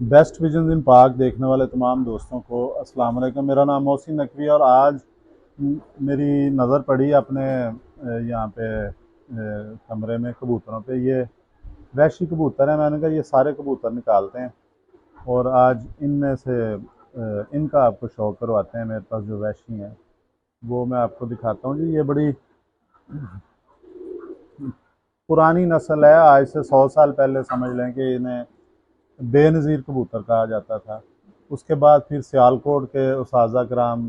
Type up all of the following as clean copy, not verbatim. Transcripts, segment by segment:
Best vision in पाक देखने वाले तमाम दोस्तों को अस्सलाम वालेकुम। मेरा नाम मोहसिन नकवी और आज मेरी नज़र पड़ी अपने यहाँ पे कमरे में कबूतरों पे। ये वैशी कबूतर है। मैंने कहा ये सारे कबूतर निकालते हैं और आज इनमें से इनका आपको शौक करवाते हैं। मेरे पास जो वैशी हैं वो मैं आपको दिखाता हूँ जी। ये बड़ी पुरानी नस्ल है, आज से 100 साल पहले समझ लें कि इन्हें बेनज़ीर कबूतर कहा जाता था। उसके बाद फिर सियालकोट के उस्ताज़ा कराम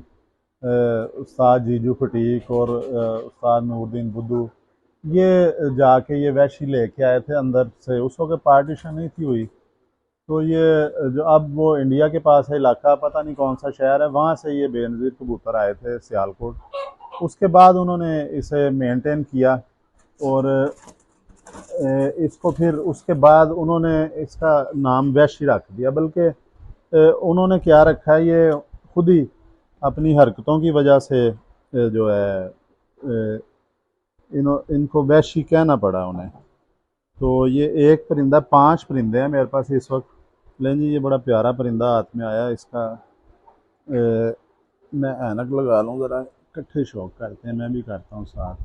उस्ताद जीजू फटीक और उस्ताद नूरुद्दीन बुद्धू ये जाके ये वैशी लेके आए थे अंदर से। उस वक्त पार्टीशन नहीं थी हुई, तो ये जो अब वो इंडिया के पास है इलाका, पता नहीं कौन सा शहर है, वहाँ से ये बेनज़ीर कबूतर आए थे सियालकोट। उसके बाद उन्होंने इसे मेंटेन किया और इसको फिर उसके बाद उन्होंने इसका नाम वैशी रख दिया। बल्कि उन्होंने क्या रखा है, ये खुद ही अपनी हरकतों की वजह से जो है इनको वैशी कहना पड़ा उन्हें। तो ये एक परिंदा, 5 परिंदे हैं मेरे पास इस वक्त। लें जी, ये बड़ा प्यारा परिंदा हाथ में आया इसका। मैं ऐनक लगा लूँ ज़रा, इकट्ठे शौक करते हैं, मैं भी करता हूँ साथ।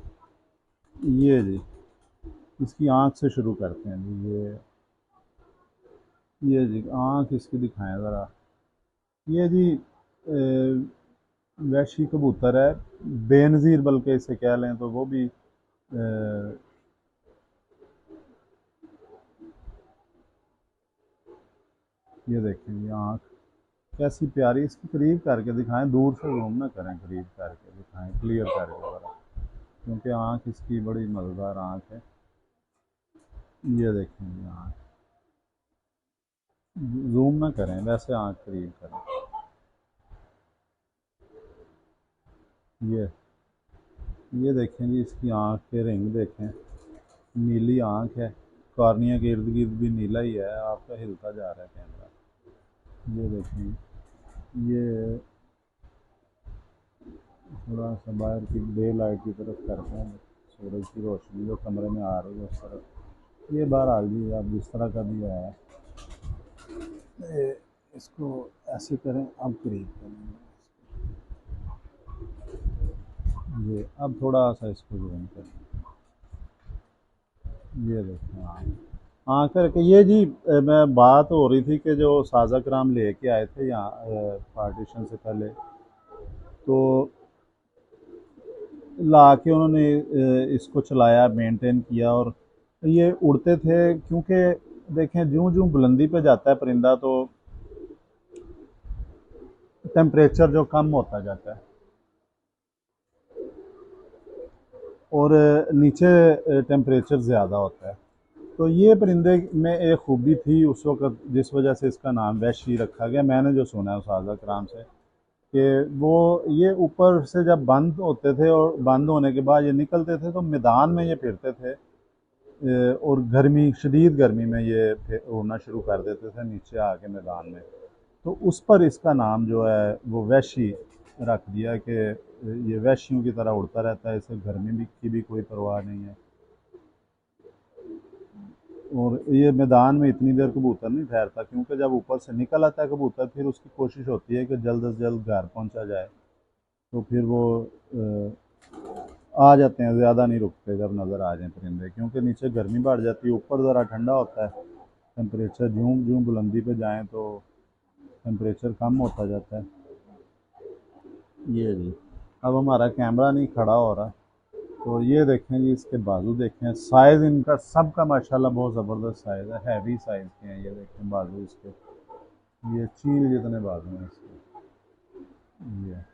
ये जी, इसकी आँख से शुरू करते हैं जी। ये जी आँख इसकी दिखाएं ज़रा। ये जी वैशी कबूतर है, बेनज़ीर बल्कि इसे कह लें तो वो भी ये देखें ये आँख कैसी प्यारी। इसकी करीब करके दिखाएं, दूर से जूम ना करें, करीब करके दिखाएं, क्लियर करके ज़रा, क्योंकि आँख इसकी बड़ी मज़ेदार आँख है। ये देखें ये आँख, जूम ना करें, वैसे आँख करीब करें। ये देखें जी, इसकी आँख के रिंग देखें, नीली आँख है, कॉर्निया के इर्द गिर्द भी नीला ही है। आपका हिलता जा रहा है कैमरा। ये देखें, ये थोड़ा सा बाहर की डे लाइट की तरफ करते हैं, सूरज की रोशनी जो कमरे में आ रही है उस तरफ। ये बहरहाल जी आप जिस तरह का भी है, इसको ऐसे करें, अब करीब करें ये, अब थोड़ा सा इसको जूम करें। ये देखें हाँ, हाँ करके ये जी मैं बात हो रही थी कि जो साजा कराम लेके आए थे यहाँ पार्टीशन से पहले, तो ला के उन्होंने इसको चलाया, मेंटेन किया और ये उड़ते थे। क्योंकि देखें ज्यों ज्यों बुलंदी पे जाता है परिंदा तो टेम्परेचर जो कम होता जाता है और नीचे टेम्परेचर ज़्यादा होता है। तो ये परिंदे में एक खूबी थी उस वक्त, जिस वजह से इसका नाम वैशी रखा गया। मैंने जो सुना है उस आज़ा कराम से कि वो ये ऊपर से जब बंद होते थे और बंद होने के बाद ये निकलते थे तो मैदान में ये फिरते थे और गर्मी, शदीद गर्मी में ये उड़ना शुरू कर देते थे नीचे आके मैदान में। तो उस पर इसका नाम जो है वो वैशी रख दिया कि ये वैशियों की तरह उड़ता रहता है, इसे गर्मी भी की भी कोई परवाह नहीं है। और ये मैदान में इतनी देर कबूतर नहीं ठहरता, क्योंकि जब ऊपर से निकल आता है कबूतर फिर उसकी कोशिश होती है कि जल्द से जल्द घर पहुंचा जाए। तो फिर वो आ जाते हैं, ज़्यादा नहीं रुकते जब नज़र आ जाएं परिंदे, क्योंकि नीचे गर्मी बढ़ जाती है, ऊपर ज़रा ठंडा होता है टेम्परेचर। ज्यों ज्यों बुलंदी पे जाएं तो टेम्परेचर कम होता जाता है। ये जी, अब हमारा कैमरा नहीं खड़ा हो रहा, तो ये देखें जी, इसके बाजू देखें, साइज़ इनका सबका माशाल्लाह बहुत ज़बरदस्त साइज़ है, हैवी साइज़ के हैं। ये देखें बाजू इसके, ये चील जितने बाजू हैं इसके। ये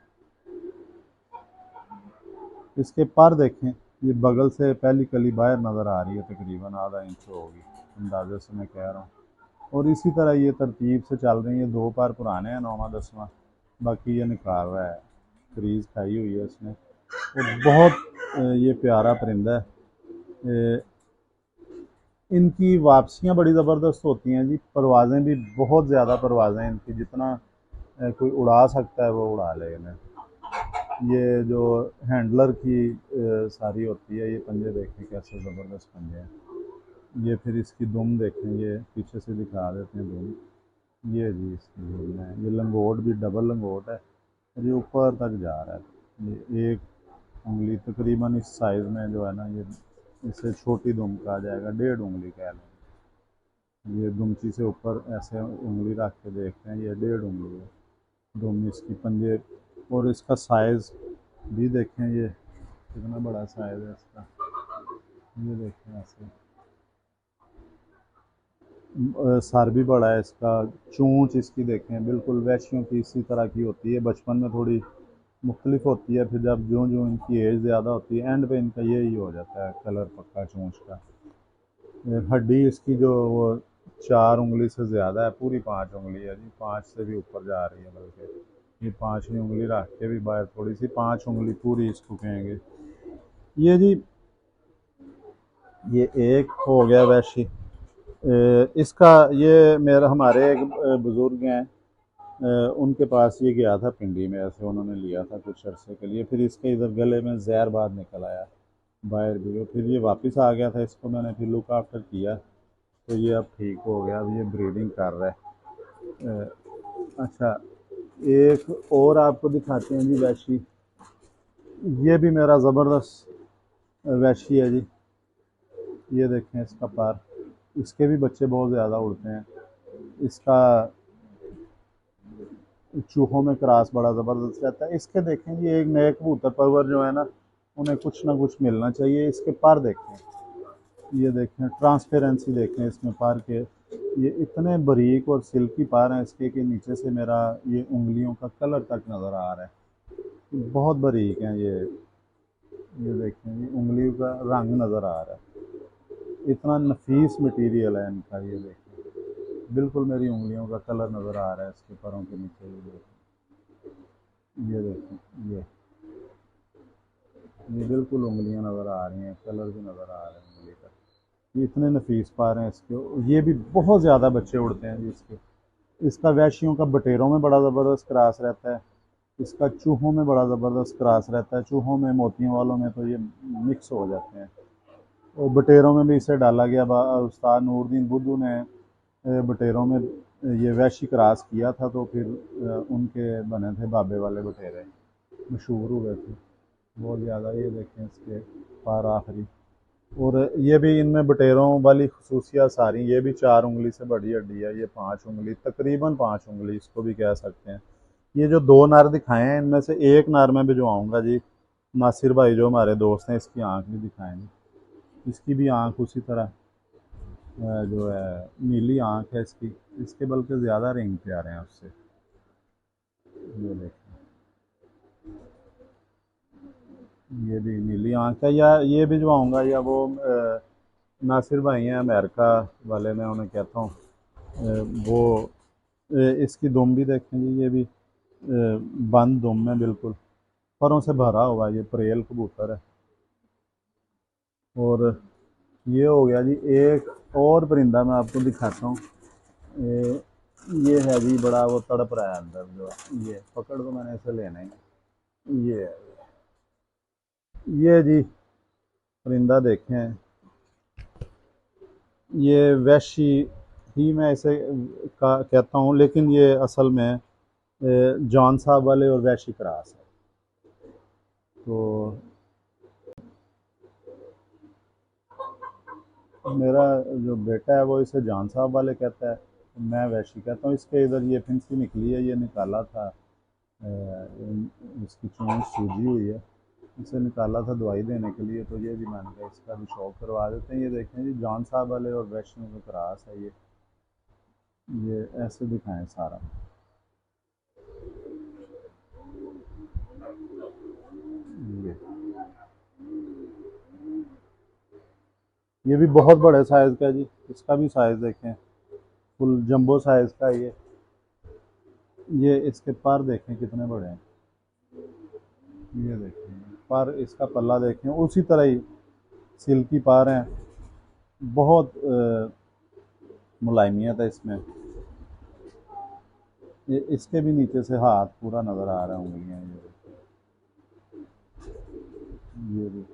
इसके पर देखें, ये बगल से पहली कली बाहर नज़र आ रही है, तकरीबन आधा इंच होगी अंदाजे से मैं कह रहा हूँ। और इसी तरह ये तरतीब से चल रही है। 2 पर पुराने हैं, 9वां 10वां बाकी ये निकाल रहा है, क्रीज खाई हुई है इसने। और बहुत ये प्यारा परिंदा है। इनकी वापसियाँ बड़ी ज़बरदस्त होती हैं जी, परवाज़ें भी बहुत ज़्यादा परवाज़ें हैं इनकी, जितना कोई उड़ा सकता है वो उड़ा ले इन्हें। ये जो हैंडलर की सारी होती है, ये पंजे देखें कैसे ज़बरदस्त पंजे हैं। ये फिर इसकी दुम देखें, ये पीछे से दिखा देते हैं दुम। ये जी इसकी गोल है, ये लंगोट भी डबल लंगोट है, ये ऊपर तक जा रहा है। ये एक उंगली तकरीबन इस साइज़ में जो है ना, ये इसे छोटी दुम कहा जाएगा, 1.5 उंगली कह लें। ये दुमची से ऊपर ऐसे उंगली रख के देखते हैं, ये 1.5 उंगली है दुम इसकी पंजे। और इसका साइज़ भी देखें, ये कितना बड़ा साइज़ है इसका, ये देखें ऐसे। सर भी बड़ा है इसका। चोंच इसकी देखें, बिल्कुल वैश्यों की इसी तरह की होती है। बचपन में थोड़ी मुख्तलिफ होती है, फिर जब जो जो इनकी एज ज़्यादा होती है एंड पे इनका यही हो जाता है कलर पक्का चोंच का। हड्डी इसकी जो वो 4 उंगली से ज़्यादा है, पूरी 5 उंगली है जी, 5 से भी ऊपर जा रही है बल्कि। ये 5वीं उंगली रख के भी बाहर थोड़ी सी, 5 उंगली पूरी इसको कहेंगे। ये जी, ये एक हो गया वैशी। इसका ये मेरा हमारे एक बुज़ुर्ग हैं, उनके पास ये गया था पिंडी में, ऐसे उन्होंने लिया था कुछ अरसे के लिए, फिर इसके इधर गले में जहर बाद निकल आया बाहर भी, और फिर ये वापस आ गया था। इसको मैंने फिर लुक आफ्टर किया तो ये अब ठीक हो गया, अब ये ब्रीडिंग कर रहा है। अच्छा, एक और आपको दिखाते हैं जी वैशी। ये भी मेरा ज़बरदस्त वैशी है जी। ये देखें इसका पार, इसके भी बच्चे बहुत ज़्यादा उड़ते हैं। इसका चूहों में क्रॉस बड़ा ज़बरदस्त रहता है। इसके देखें जी, एक नए कबूतर परवर जो है ना, उन्हें कुछ ना कुछ मिलना चाहिए। इसके पर देखें, ये देखें ट्रांसपेरेंसी देखें इसमें पर के, ये इतने बारीक और सिल्की पर हैं इसके कि नीचे से मेरा ये उंगलियों का कलर तक नज़र आ रहा है, बहुत बारीक हैं ये देखें, ये उंगली का रंग नज़र आ रहा है, इतना नफीस मटेरियल है इनका। ये देखें, बिल्कुल मेरी उंगलियों का कलर नज़र आ रहा है इसके पैरों के नीचे। ये देखें, ये बिल्कुल उंगलियां नज़र आ रही हैं, कलर भी नज़र आ रहा है उंगली का। ये इतने नफीस पार हैं इसके, ये भी बहुत ज़्यादा बच्चे उड़ते हैं जी इसके। इसका वैशियों का बटेरों में बड़ा ज़बरदस्त क्रॉस रहता है, इसका चूहों में बड़ा ज़बरदस्त क्रॉस रहता है। चूहों में, मोतियों वालों में तो ये मिक्स हो जाते हैं, और बटेरों में भी इसे डाला गया। उस्ताद नूरुद्दीन बुद्धू ने बटेरों में ये वैशी क्रॉस किया था, तो फिर उनके बने थे बाबे वाले बटेरे, मशहूर हुए थे बहुत ज़्यादा। ये देखें इसके पार आखिरी, और ये भी इनमें बटेरों वाली खसूसियात सारी, ये भी 4 उंगली से बड़ी हड्डी है, ये 5 उंगली, तकरीबन 5 उंगली इसको भी कह सकते हैं। ये जो 2 नर दिखाए हैं, इनमें से एक नर मैं भिजवाऊँगा जी, नासिर भाई जो हमारे दोस्त हैं, इसकी आँख भी दिखाएंगे। इसकी भी आँख उसी तरह जो है नीली आँख है इसकी, इसके बल्कि ज़्यादा रिंग प्यारे हैं उससे। ये देखें, ये भी नीली आँख है। या ये भिजवाऊँगा, या वो नासिर भाई हैं अमेरिका वाले, मैं उन्हें कहता हूँ वो इसकी दुम भी देखें जी, ये भी बंद दुम है, बिल्कुल परों से भरा हुआ, ये परेल कबूतर है। और ये हो गया जी। एक और परिंदा मैं आपको दिखाता हूँ, ये है जी, बड़ा वो तड़प रहा है अंदर, जो ये पकड़ को मैंने इसे लेना ही। ये जी परिंदा देखें, ये वैशी ही मैं इसे कहता हूँ, लेकिन ये असल में जॉन साहब वाले और वैशी क्रॉस है। तो मेरा जो बेटा है वो इसे जॉन साहब वाले कहता है, मैं वैशी कहता हूँ। इसके इधर ये फिंसी निकली है, ये निकाला था, इसकी चोंच सूजी हुई है, इसे निकाला था दवाई देने के लिए, तो ये भी मैंने कहा इसका भी शौक करवा देते हैं। ये देखें जी, जॉन साहब वाले और वैष्णो का क्रॉस है ये ऐसे दिखाएं सारा। ये ये भी बहुत बड़े साइज़ का है जी, इसका भी साइज़ देखें, फुल जंबो साइज़ का है ये इसके पर देखें कितने बड़े हैं। ये देखें पर, इसका पल्ला देखें, उसी तरह ही सिल्की पार हैं, बहुत मुलायमियत है इसमें। ये इसके भी नीचे से हाथ पूरा नज़र आ रहा है, उंगलियां ये भी।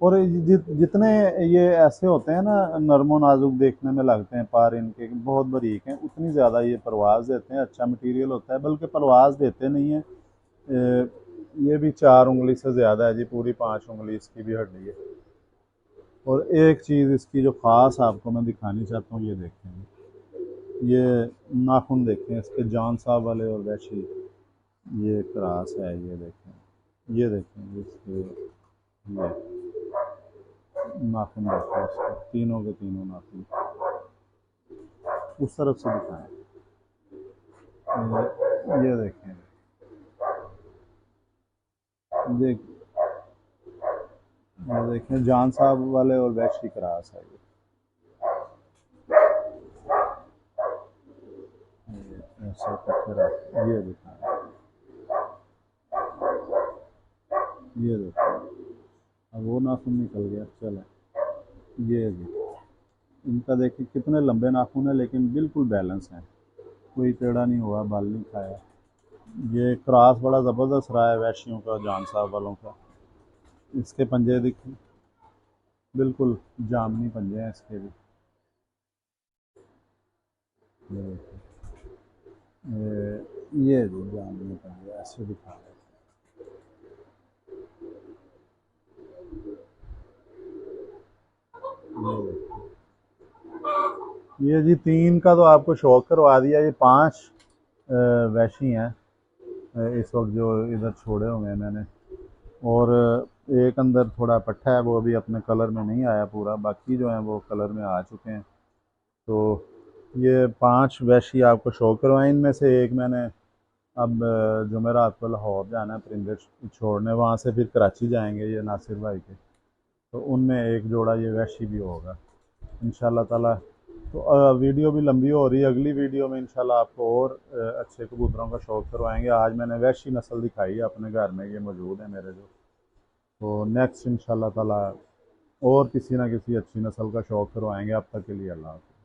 और जितने ये ऐसे होते हैं ना, नरमो नाजुक देखने में लगते हैं, पर इनके बहुत बारीक हैं, उतनी ज़्यादा ये परवाज़ देते हैं। अच्छा मटेरियल होता है, बल्कि परवाज़ देते नहीं हैं। ये भी 4 उंगली से ज़्यादा है जी, पूरी 5 उंगली इसकी भी हड्डी है। और एक चीज़ इसकी जो ख़ास आपको मैं दिखानी चाहता हूँ, ये देखें, ये नाखून देखें इसके, जान साहब वाले और वैशी, ये क्रॉस है। ये देखें, ये देखें इसके, ये नाखून देखें इसके, तीनों के तीनों नाखून। उस तरफ से दिखाएं, ये देखें, देख ये देखें, जान साहब वाले और वैशी क्रॉस है ये ऐसे करके रख, ये दिखाएं, ये देखें। अब वो नाखून निकल गया, चले, ये देखिए, इनका देखिए कितने लंबे नाखून है, लेकिन बिल्कुल बैलेंस है, कोई टेढ़ा नहीं हुआ, बाल नहीं खाया। ये क्रॉस बड़ा ज़बरदस्त रहा है वैशियों का, जान साहब वालों का। इसके पंजे देखिए, बिल्कुल जामनी पंजे हैं इसके भी। ये देखिए, ये जो जामनी पंजे ऐसे दिखा रहे हैं। ये देखिए, ये जी 3 का तो आपको शौक करवा दिया, ये 5 वैशी हैं इस वक्त जो इधर छोड़े हुए हैं मैंने। और एक अंदर थोड़ा पट्ठा है, वो अभी अपने कलर में नहीं आया पूरा, बाकी जो हैं वो कलर में आ चुके हैं। तो ये 5 वैशी आपको शो करवाएं। इनमें से एक मैंने अब जुमेरात को लाहौर जाना है परिंदे छोड़ने, वहाँ से फिर कराची जाएंगे ये नासिर भाई के, तो उनमें एक जोड़ा ये वैशी भी होगा इंशाल्लाह ताला। तो वीडियो भी लंबी हो रही है, अगली वीडियो में इंशाल्लाह आपको और अच्छे कबूतरों का शौक़ करवाएंगे। आज मैंने वैशी नस्ल दिखाई है अपने घर में, ये मौजूद है मेरे जो। तो नेक्स्ट इंशाल्लाह ताला और किसी ना किसी अच्छी नस्ल का शौक़ करवाएंगे। अब तक के लिए अल्लाह हाफ़िज़।